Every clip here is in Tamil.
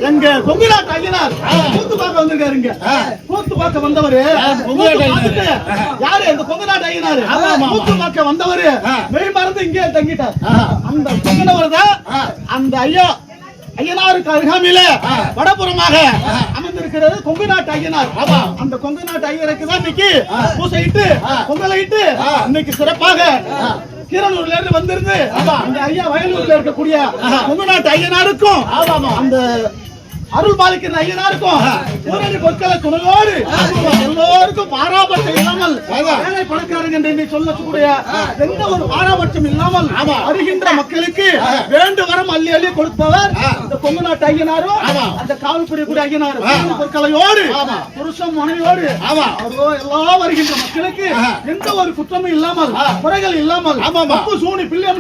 எங்க கொங்குநாட்டு ஐயனார் கூத்து பார்க்க வந்திருக்காருங்க. கூத்து பார்க்க வந்தவரு யாரு? அந்த கொங்குநாட்டு ஐயனார் கூத்து பார்க்க வந்தவரு மெய் மறந்து இங்கே தங்கிட்டார். அந்த தங்கினவர் தான் அந்த ஐயனாருக்கு அருகாமையில வடபுறமாக அமர்ந்திருக்கிறது கொங்கு நாட்டு ஐயனார். அந்த கொங்கு நாட்டு ஐயருக்கு தான் இன்னைக்கு பூசையிட்டு பொங்கலிட்டு இன்னைக்கு சிறப்பாக கீரனூர்ல இருந்து வந்திருந்து அந்த ஐயா வயலூர்ல இருக்கக்கூடிய கொங்கு நாட்டு ஐயனாருக்கும் அந்த அருள் பாலிக்கிற ஐயனாருக்கும் ஊரணி பொருட்களை துணையோடு எல்லோருக்கும் பாராபட்சம் இல்லாமல் ஏழை பணக்காரங்க என்று சொல்லக்கூடிய எந்த ஒரு பாராபட்சம் இல்லாமல் வருகின்ற மக்களுக்கு வேண்டு வரம் அள்ளி அள்ளி கொடுப்பவர் இந்த கொங்கு நாட்டு ஐயனாரும் அந்த காவல் புரியக்கூடிய ஐயனாரும் பொருட்களையோடு புருஷம் மனைவியோடு எல்லாம் வருகின்ற மக்களுக்கு எந்த ஒரு குற்றமும் இல்லாமல் குறைகள் இல்லாமல் தப்பு சூனி பிள்ளை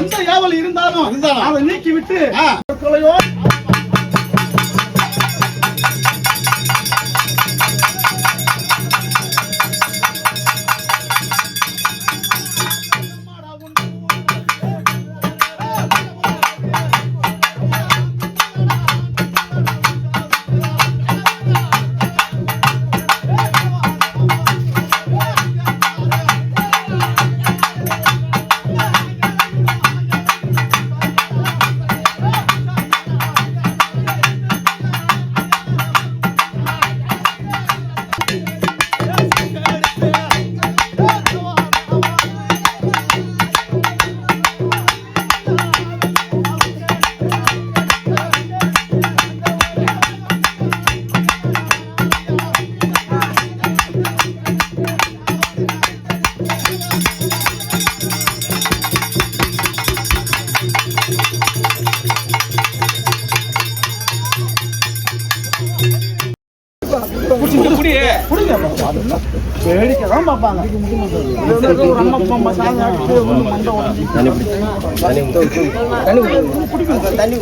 எந்த ஏவல் இருந்தாலும் அதை நீக்கிவிட்டு பொருட்களையோடு வேடிக்கைதான் பார்ப்பாங்க. தண்ணி